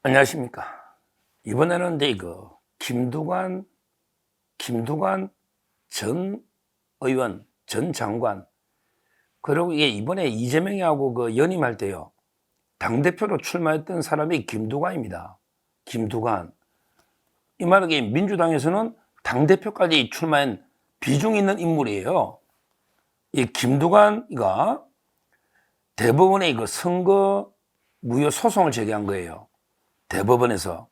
안녕하십니까. 이번에는 김두관 전 의원, 전 장관, 그리고 이게 이번에 이재명이하고 연임할 때요. 당대표로 출마했던 사람이 김두관입니다. 김두관. 이 말은 민주당에서는 당대표까지 출마한 비중 있는 인물이에요. 이 김두관이가 대법원에 선거 무효 소송을 제기한 거예요. 대법원에서.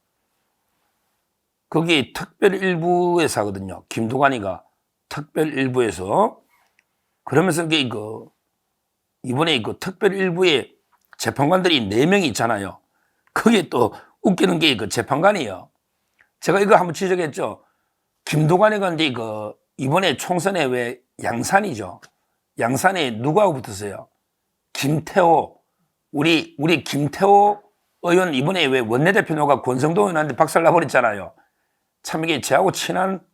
거기 특별일부에서 하거든요. 김두관이가 특별일부에서. 그러면서 이번에 특별일부에 재판관들이 4명이 있잖아요. 거기에 또 웃기는 게 재판관이에요. 제가 이거 한번 지적했죠. 김두관이가 이번에 총선에 왜 양산이죠. 양산에 누구하고 붙었어요? 김태호. 우리 김태호 의원 이번에 왜 원내대표가 권성동 의원한테 박살나버렸잖아요. 참 이게 저하고 친한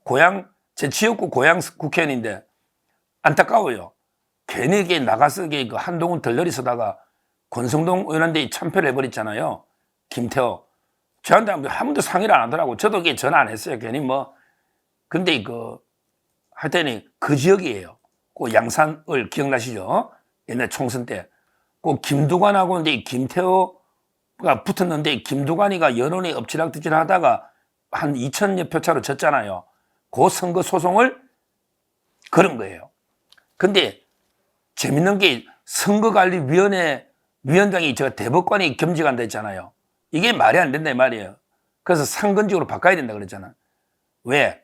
제 지역구 고향 국회의원인데 안타까워요. 괜히 이게 나가서 한동훈 덜덜이 서다가 권성동 의원한테 참패를 해버렸잖아요. 김태호. 저한테 한 번도 상의를 안 하더라고. 저도 이게 전화 안 했어요. 괜히 근데 하여튼 그 지역이에요. 양산을 기억나시죠? 옛날 총선 때. 김두관하고 김태호가 붙었는데 김두관이가 여론이 엎치락뒤치락 하다가 한 2,000여 표 차로 졌잖아요. 그 선거 소송을 걸은 거예요. 근데 재밌는 게 선거관리위원회 위원장이 대법관이 겸직한다 했잖아요. 이게 말이 안 된다 이 말이에요. 그래서 상근직으로 바꿔야 된다 그랬잖아. 왜?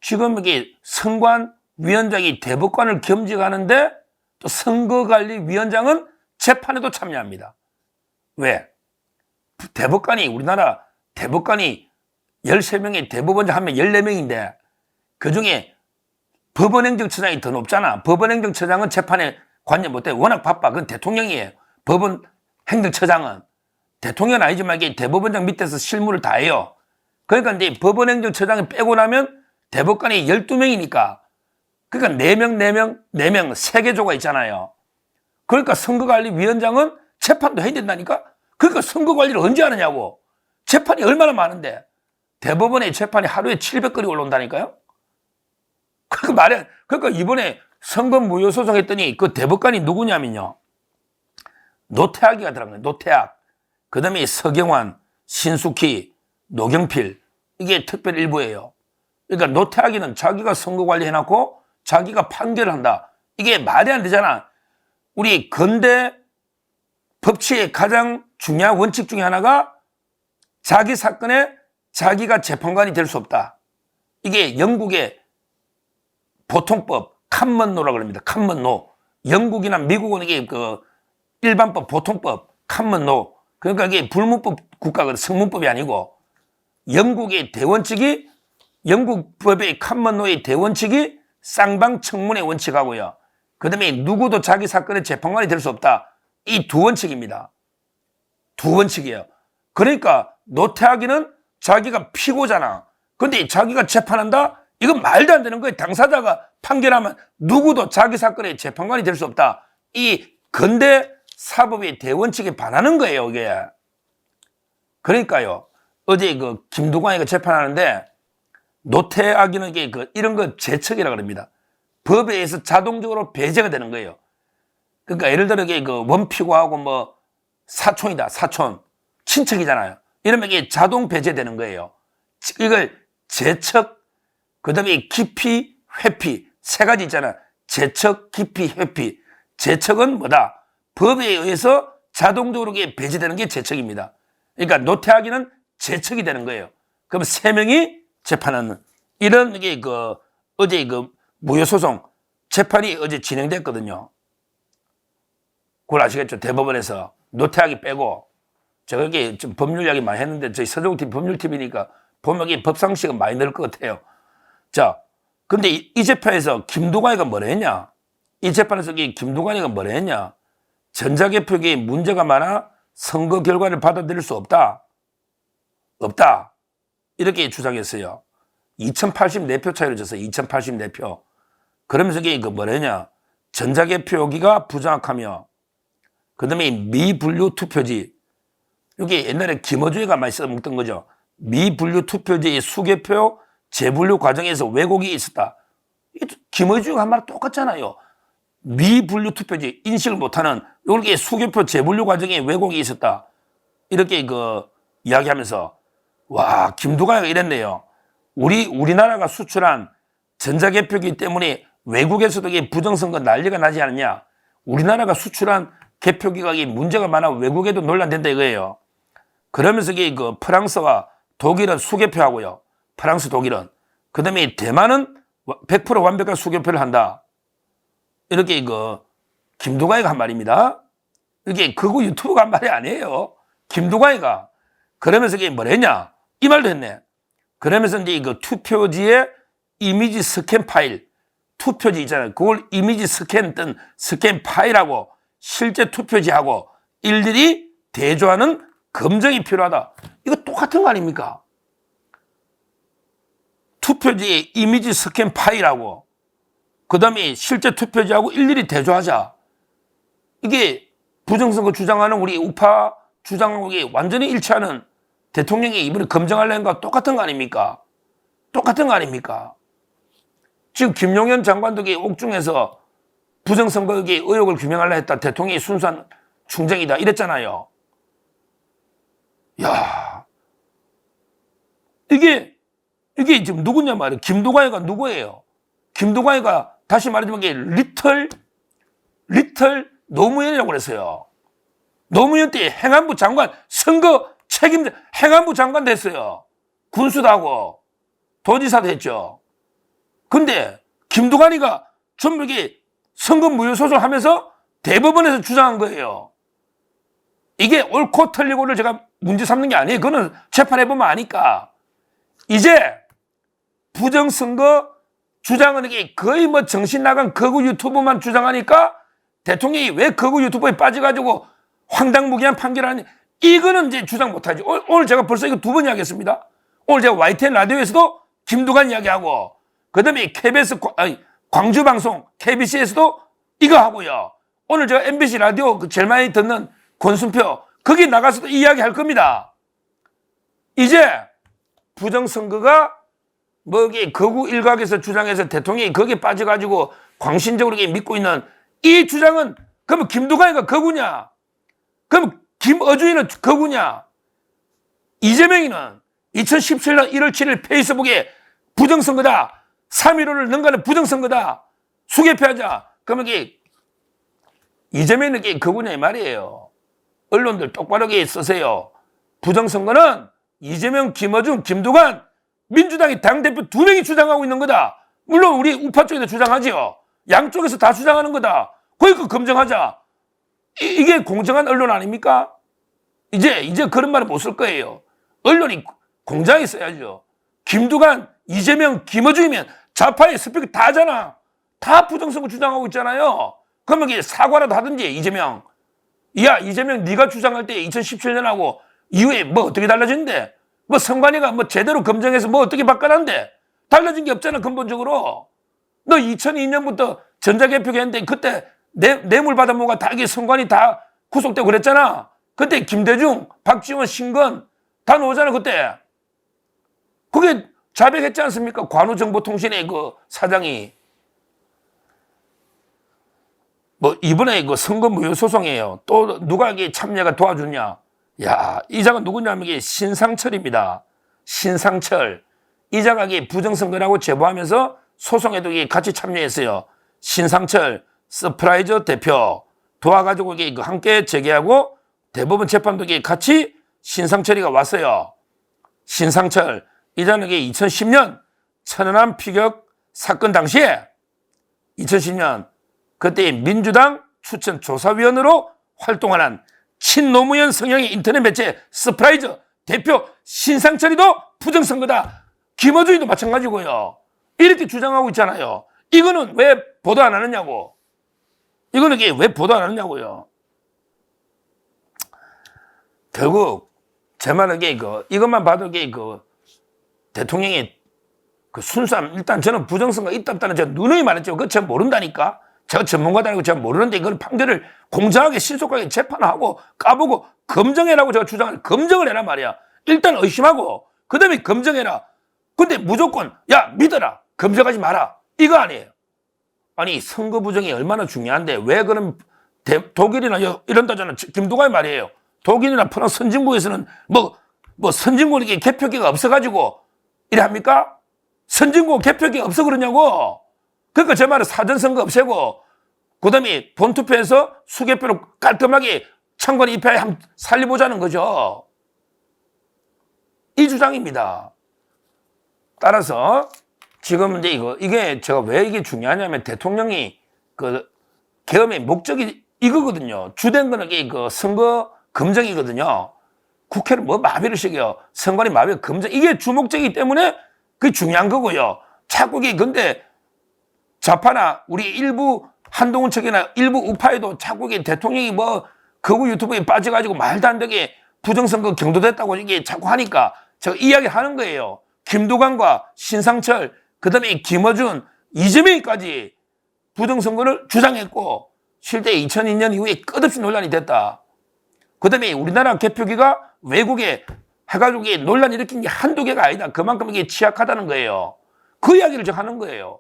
지금 이게 선관위원장이 대법관을 겸직하는데 또 선거관리위원장은 재판에도 참여합니다. 왜? 우리나라 대법관이 13명에 대법원장 하면 14명인데 그중에 법원행정처장이 더 높잖아. 법원행정처장은 재판에 관여 못해. 워낙 바빠. 그건 대통령이에요. 법원행정처장은. 대통령은 아니지만 이게 대법원장 밑에서 실무를 다 해요. 그러니까 이제 법원행정처장을 빼고 나면 대법관이 12명이니까 그러니까 4명, 3개 조가 있잖아요. 그러니까 선거관리위원장은 재판도 해야 된다니까? 그러니까 선거관리를 언제 하느냐고. 재판이 얼마나 많은데. 대법원의 재판이 하루에 700건이 올라온다니까요? 그러니까 이번에 선거 무효 소송했더니 그 대법관이 누구냐면요. 노태악이가 들어간 거예요. 노태악. 그 다음에 서경환, 신숙희, 노경필. 이게 특별일부예요. 그러니까 노태악이는 자기가 선거 관리해놓고 자기가 판결을 한다. 이게 말이 안 되잖아. 우리 근대 법치의 가장 중요한 원칙 중에 하나가 자기 사건에 자기가 재판관이 될 수 없다. 이게 영국의 보통법, 컴먼로라고 합니다. 컴먼로. 영국이나 미국은 이게 일반법, 보통법, 컴먼로. 그러니까 이게 불문법 국가거든. 성문법이 아니고. 영국의 대원칙이, 영국 법의 컴먼로의 대원칙이 쌍방청문의 원칙하고요. 그 다음에 누구도 자기 사건의 재판관이 될 수 없다. 이 두 원칙입니다. 두 원칙이에요. 그러니까 노태악이는 자기가 피고잖아. 근데 자기가 재판한다? 이건 말도 안 되는 거예요. 당사자가 판결하면 누구도 자기 사건의 재판관이 될 수 없다. 이 근대 사법의 대원칙에 반하는 거예요, 이게. 그러니까요. 어제 김두관이가 재판하는데 노태악이는 이런 거 제척이라고 합니다. 법에 의해서 자동적으로 배제가 되는 거예요. 그러니까 예를 들어 원피고하고 사촌이다, 사촌. 친척이잖아요. 이러면 이게 자동 배제되는 거예요. 이걸 제척, 그 다음에 깊이, 회피. 3가지 있잖아. 제척, 깊이, 회피. 제척은 뭐다? 법에 의해서 자동적으로 배제되는 게 제척입니다. 그러니까 노태악이는 제척이 되는 거예요. 그럼 3명이 재판하는 이런 어제 무효소송 재판이 어제 진행됐거든요. 그걸 아시겠죠? 대법원에서 노태악이 빼고 제가 여기 좀 법률 이야기 많이 했는데 저희 서정팀 법률팀이니까 보면 이게 법상식은 많이 늘 것 같아요. 자, 근데 이 재판에서 김두관이가 뭐라 했냐? 이 재판에서 김두관이가 뭐라 했냐? 전자개표기에 문제가 많아 선거 결과를 받아들일 수 없다. 없다. 이렇게 주장했어요. 2084표 차이로 졌어요. 2084표. 그러면서 이게 뭐라 했냐? 전자개표기가 부정확하며 그 다음에 미분류 투표지 이게 옛날에 김어준이가 많이 써먹던 거죠. 미분류 투표지의 수개표 재분류 과정에서 왜곡이 있었다. 김어준이가 한 말 똑같잖아요. 미분류 투표지 인식을 못하는 이렇게 수개표 재분류 과정에 왜곡이 있었다. 이렇게 이야기하면서 와, 김두관이가 이랬네요. 우리나라가 수출한 전자개표기 때문에 외국에서도 이게 부정선거 난리가 나지 않느냐. 우리나라가 수출한 개표기가 문제가 많아 외국에도 논란된다 이거예요. 그러면서 이게 프랑스와 독일은 수개표하고요. 프랑스, 독일은. 그 다음에 대만은 100% 완벽한 수개표를 한다. 이렇게 김두관이가 한 말입니다. 이게 그거 유튜브가 한 말이 아니에요. 김두관이가. 그러면서 이게 뭐랬냐. 이 말도 했네. 그러면서 이제 투표지의 이미지 스캔 파일, 투표지 있잖아요. 그걸 이미지 스캔 파일하고 실제 투표지하고 일일이 대조하는 검증이 필요하다. 이거 똑같은 거 아닙니까? 투표지의 이미지 스캔 파일하고 그 다음에 실제 투표지하고 일일이 대조하자. 이게 부정선거 주장하는 우리 우파 주장하고 완전히 일치하는 대통령이 이번에 검증하려는 거 똑같은 거 아닙니까? 똑같은 거 아닙니까? 지금 김용현 장관도 옥중에서 부정선거 의혹을 규명하려 했다. 대통령이 순수한 충정이다. 이랬잖아요. 야, 이게 지금 누구냐 말이에요. 김두관이가 누구예요? 김두관이가 다시 말하자면 리틀 노무현이라고 그랬어요. 노무현 때 행안부 장관 선거 책임자 행안부 장관 됐어요. 군수도 하고 도지사도 했죠. 근데 김두관이가 전부 이게 선거 무효 소송하면서 대법원에서 주장한 거예요. 이게 옳고 틀리고를 제가 문제 삼는 게 아니에요. 그거는 재판해보면 아니까. 이제 부정선거 주장은 이게 거의 정신 나간 거구 유튜브만 주장하니까 대통령이 왜 거구 유튜브에 빠져가지고 황당무계한 판결하니 이거는 이제 주장 못하지. 오늘 제가 벌써 이거 두 번 이야기했습니다. 오늘 제가 YTN 라디오에서도 김두관 이야기하고 그 다음에 KBS 광주방송 KBC에서도 이거 하고요. 오늘 제가 MBC 라디오 제일 많이 듣는 권순표 거기 나가서도 이 이야기 할 겁니다. 이제 부정선거가 거구 일각에서 주장해서 대통령이 거기에 빠져가지고 광신적으로 믿고 있는 이 주장은 그러면 김두관이가 거구냐? 그럼 김어준이는 거구냐? 이재명이는 2017년 1월 7일 페이스북에 부정선거다. 3.15를 능가하는 부정선거다. 수개표하자. 그러면 이재명은 거구냐 이 말이에요. 언론들 똑바로 쓰세요. 부정선거는 이재명, 김어준, 김두관 민주당의 당대표 두 명이 주장하고 있는 거다. 물론 우리 우파 쪽에도 주장하지요. 양쪽에서 다 주장하는 거다. 그러니까 검증하자. 이게 공정한 언론 아닙니까? 이제 그런 말은 못 쓸 거예요. 언론이 공정하게 써야죠. 김두관, 이재명, 김어준이면 좌파의 스피커 다 하잖아. 다 부정선거 주장하고 있잖아요. 그러면 이게 사과라도 하든지 이재명. 야, 이재명 네가 주장할 때 2017년하고 이후에 어떻게 달라졌는데? 선관위가 제대로 검증해서 어떻게 바꿔놨는데? 달라진 게 없잖아, 근본적으로. 너 2002년부터 전자개표 했는데 그때 뇌물 받아먹어 다 이게 선관위 다 구속되고 그랬잖아. 그때 김대중, 박지원, 신건 다 나오잖아, 그때. 그게 자백했지 않습니까? 관우정보통신의 사장이. 이번에 선거 무효 소송이에요. 또 누가 이게 참여가 도와주냐? 야, 이자가 누구냐면 이게 신상철입니다. 신상철. 이자가 이게 부정선거라고 제보하면서 소송에도 이게 같이 참여했어요. 신상철 서프라이즈 대표 도와가지고 이게 함께 재개하고 대법원 재판도 이게 같이 신상철이가 왔어요. 신상철. 이자는 이게 2010년 천안함 피격 사건 당시에 2010년 그때 민주당 추천 조사위원으로 활동하는 친노무현 성향의 인터넷 매체 서프라이즈 대표 신상철이도 부정선거다. 김어준이도 마찬가지고요. 이렇게 주장하고 있잖아요. 이거는 왜 보도 안 하느냐고. 이거는 왜 보도 안 하느냐고요. 결국 제 말은 이것만 봐도 대통령의 순수함. 일단 저는 부정선거 있다 없다는 제가 누누이 말했죠. 그거 제가 모른다니까. 제가 전문가도 아니고 제가 모르는데 이걸 판결을 공정하게 신속하게 재판하고 까보고 검증해라고 제가 주장하는 검증을 해란 말이야. 일단 의심하고 그 다음에 검증해라. 근데 무조건 야 믿어라 검증하지 마라 이거 아니에요. 아니 선거 부정이 얼마나 중요한데 왜 그럼 독일이나 이런다잖아. 김두관이 말이에요. 독일이나 프랑스 선진국에서는 뭐 선진국에 개표기가 없어가지고 이래 합니까? 선진국 개표기가 없어 그러냐고. 그러니까 제 말은 사전선거 없애고 그다음에 본투표에서 수개표로 깔끔하게 찬권 입회에 한번 살려보자는 거죠. 이 주장입니다. 따라서 지금 이제 이게 제가 왜 이게 중요하냐면 대통령이 그 계엄의 목적이 이거거든요. 주된 거는 이게 그 선거 검증이거든요. 국회를 뭐 마비를 시켜요. 선관위 마비 검증 이게 주목적이기 때문에 그게 중요한 거고요. 자꾸 이게 근데 좌파나 우리 일부 한동훈 측이나 일부 우파에도 자꾸 이게 대통령이 뭐 거구 유튜브에 빠져가지고 말도 안 되게 부정선거 경도됐다고 이게 자꾸 하니까 제가 이야기하는 거예요. 김두관과 신상철 그다음에 김어준 이재명까지 부정선거를 주장했고 실제 2002년 이후에 끝없이 논란이 됐다. 그다음에 우리나라 개표기가 외국에 해가지고 논란 일으킨 게 한두 개가 아니다. 그만큼 이게 취약하다는 거예요. 그 이야기를 제가 하는 거예요.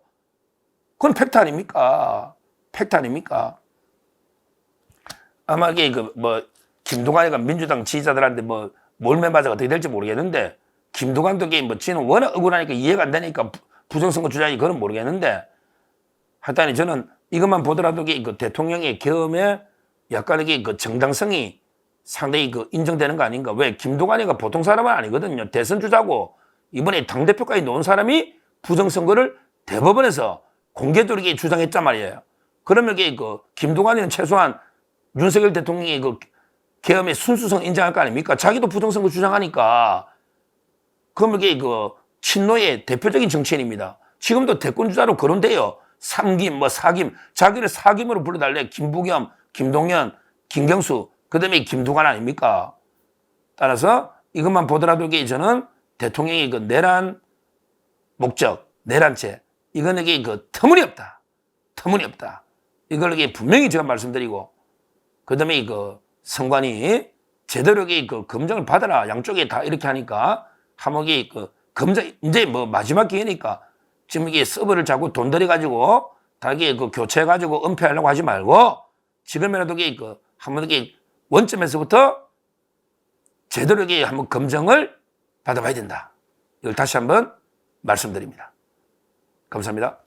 그건 팩트 아닙니까? 팩트 아닙니까? 아마 이게 김두관이가 민주당 지지자들한테 몰매 맞아 어떻게 될지 모르겠는데 김두관도 이게 지는 워낙 억울하니까 이해가 안 되니까 부정선거 주장이 그건 모르겠는데 하여튼 저는 이것만 보더라도 그 대통령의 계엄에 약간 이게 그 정당성이 상당히 인정되는 거 아닌가. 왜? 김두관이가 보통 사람은 아니거든요. 대선 주자고 이번에 당대표까지 놓은 사람이 부정선거를 대법원에서 공개적으로 주장했단 말이에요. 그러면 이게 김두관이는 최소한 윤석열 대통령이 계엄의 순수성 인정할 거 아닙니까? 자기도 부정선거 주장하니까. 그러면 이게 친노의 대표적인 정치인입니다. 지금도 대권주자로 거론돼요. 삼김, 사김. 자기를 사김으로 불러달래. 김부겸, 김동연, 김경수. 그 다음에 김두관 아닙니까? 따라서 이것만 보더라도 이게 저는 대통령의 내란 목적, 내란죄. 이거는 이게 터무니없다. 터무니없다. 이걸 이게 분명히 제가 말씀드리고. 그 다음에 선관위 제대로 검증을 받아라. 양쪽에 다 이렇게 하니까 하목이 검증, 이제 마지막 기회니까 지금 이게 서버를 자꾸 돈 들여가지고 다 이게 교체해가지고 은폐하려고 하지 말고 지금이라도 한번 이게 원점에서부터 제대로 이게 한번 검증을 받아봐야 된다. 이걸 다시 한번 말씀드립니다. 감사합니다.